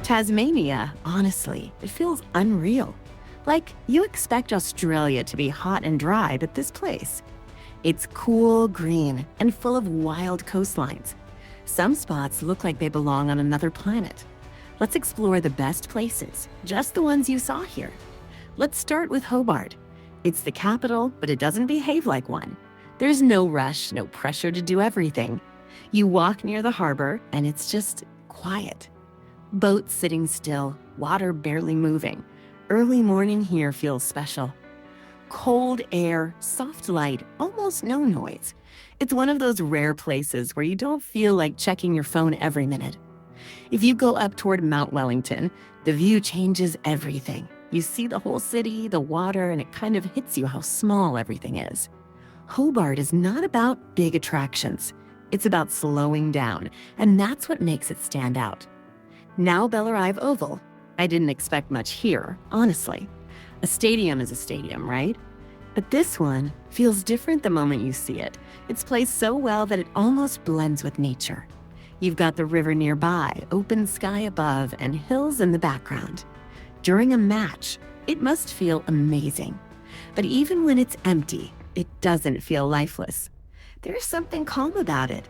Tasmania, honestly, it feels unreal. Like you expect Australia to be hot and dry, but this place, it's cool, green, and full of wild coastlines. Some spots look like they belong on another planet. Let's explore the best places, just the ones you saw here. Let's start with Hobart. It's the capital, but it doesn't behave like one. There's no rush, no pressure to do everything. You walk near the harbor, and it's just quiet. Boats sitting still, water barely moving. Early morning here feels special. Cold air, soft light, almost no noise. It's one of those rare places where you don't feel like checking your phone every minute. If you go up toward Mount Wellington, the view changes everything. You see the whole city, the water, and it kind of hits you how small everything is. Hobart is not about big attractions. It's about slowing down, and that's what makes it stand out. Now Bellarive Oval. I didn't expect much here, honestly. A stadium is a stadium, right? But this one feels different the moment you see it. It's placed so well that it almost blends with nature. You've got the river nearby, open sky above, and hills in the background. During a match, it must feel amazing. But even when it's empty, it doesn't feel lifeless. There's something calm about it.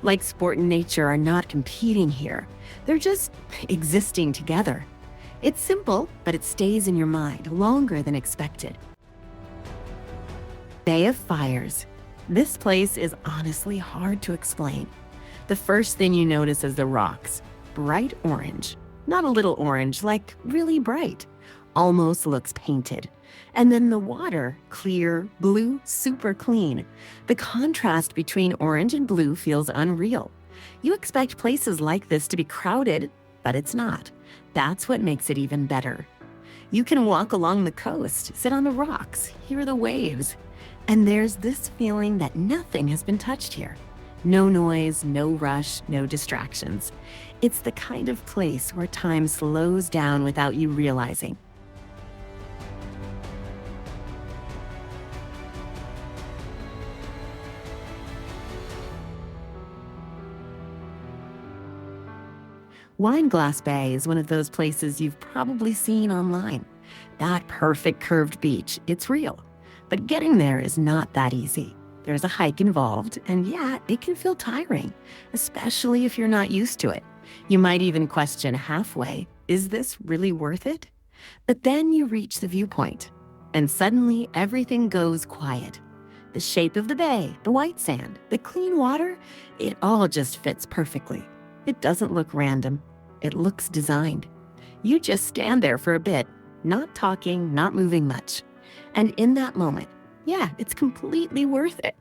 Like sport and nature are not competing here. They're just existing together. It's simple, but it stays in your mind longer than expected. Bay of Fires. This place is honestly hard to explain. The first thing you notice is the rocks. Bright orange. Not a little orange, like really bright. Almost looks painted. And then the water, clear, blue, super clean. The contrast between orange and blue feels unreal. You expect places like this to be crowded, but it's not. That's what makes it even better. You can walk along the coast, sit on the rocks, hear the waves. And there's this feeling that nothing has been touched here. No noise, no rush, no distractions. It's the kind of place where time slows down without you realizing. Wineglass Bay is one of those places you've probably seen online. That perfect curved beach, it's real. But getting there is not that easy. There's a hike involved, and yeah, it can feel tiring, especially if you're not used to it. You might even question halfway, is this really worth it? But then you reach the viewpoint, and suddenly everything goes quiet. The shape of the bay, the white sand, the clean water, it all just fits perfectly. It doesn't look random. It looks designed. You just stand there for a bit, not talking, not moving much. And in that moment, yeah, it's completely worth it.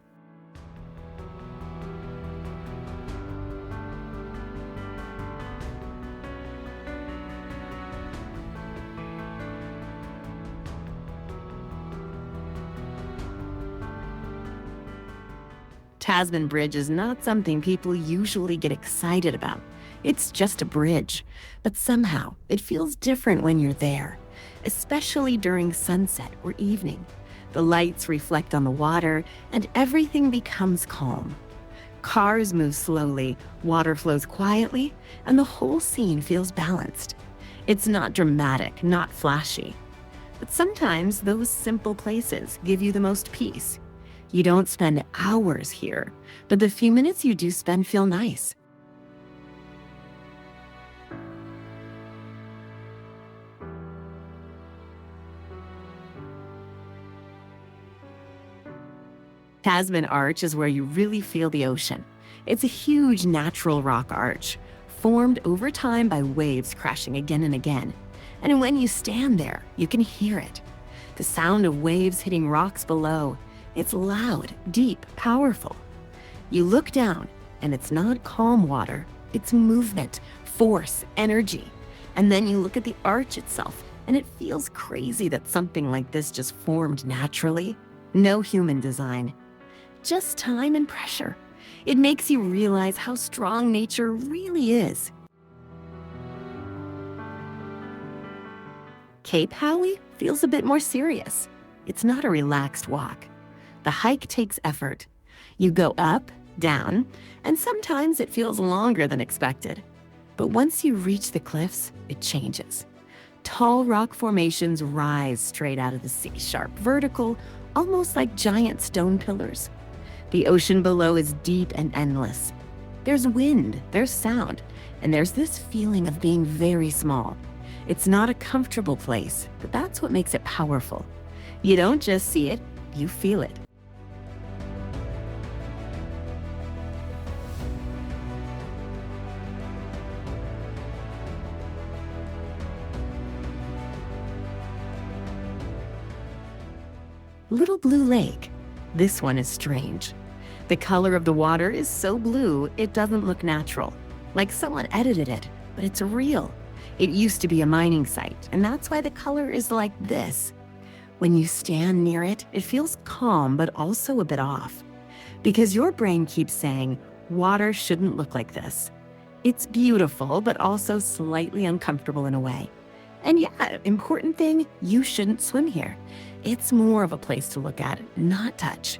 Tasman Bridge is not something people usually get excited about. It's just a bridge, but somehow it feels different when you're there, especially during sunset or evening. The lights reflect on the water and everything becomes calm. Cars move slowly, water flows quietly, and the whole scene feels balanced. It's not dramatic, not flashy. But sometimes those simple places give you the most peace. You don't spend hours here, but the few minutes you do spend feel nice. Tasman Arch is where you really feel the ocean. It's a huge natural rock arch, formed over time by waves crashing again and again. And when you stand there, you can hear it. The sound of waves hitting rocks below. It's loud, deep, powerful. You look down, and it's not calm water. It's movement, force, energy. And then you look at the arch itself, and it feels crazy that something like this just formed naturally. No human design. Just time and pressure. It makes you realize how strong nature really is. Cape Howie feels a bit more serious. It's not a relaxed walk. The hike takes effort. You go up, down, and sometimes it feels longer than expected. But once you reach the cliffs, it changes. Tall rock formations rise straight out of the sea, sharp, vertical, almost like giant stone pillars. The ocean below is deep and endless. There's wind, there's sound, and there's this feeling of being very small. It's not a comfortable place, but that's what makes it powerful. You don't just see it, you feel it. Little Blue Lake. This one is strange. The color of the water is so blue, it doesn't look natural. Like someone edited it, but it's real. It used to be a mining site, and that's why the color is like this. When you stand near it, it feels calm, but also a bit off. Because your brain keeps saying, water shouldn't look like this. It's beautiful, but also slightly uncomfortable in a way. And yeah, important thing, you shouldn't swim here. It's more of a place to look at, not touch.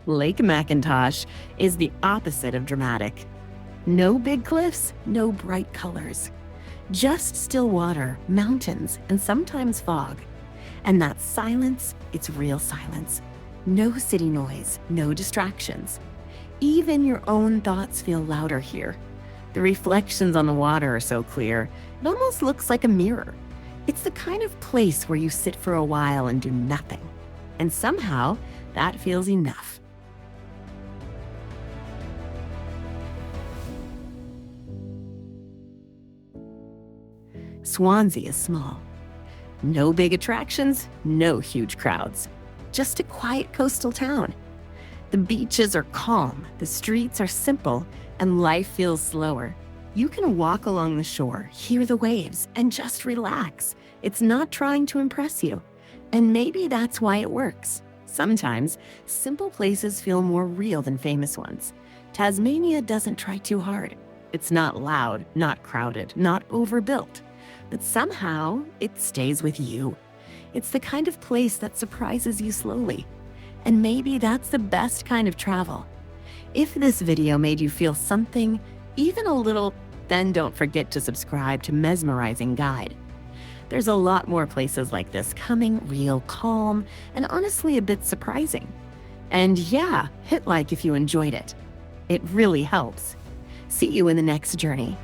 Lake McIntosh is the opposite of dramatic. No big cliffs, no bright colors. Just still water, mountains, and sometimes fog. And that silence, it's real silence. No city noise, no distractions. Even your own thoughts feel louder here. The reflections on the water are so clear, it almost looks like a mirror. It's the kind of place where you sit for a while and do nothing. And somehow, that feels enough. Swansea is small. No big attractions, no huge crowds. Just a quiet coastal town. The beaches are calm, the streets are simple, and life feels slower. You can walk along the shore, hear the waves, and just relax. It's not trying to impress you. And maybe that's why it works. Sometimes, simple places feel more real than famous ones. Tasmania doesn't try too hard. It's not loud, not crowded, not overbuilt. But somehow, it stays with you. It's the kind of place that surprises you slowly. And maybe that's the best kind of travel. If this video made you feel something, even a little, then don't forget to subscribe to Mesmerizing Guide. There's a lot more places like this coming, real calm, and honestly a bit surprising. And yeah, hit like if you enjoyed it. It really helps. See you in the next journey.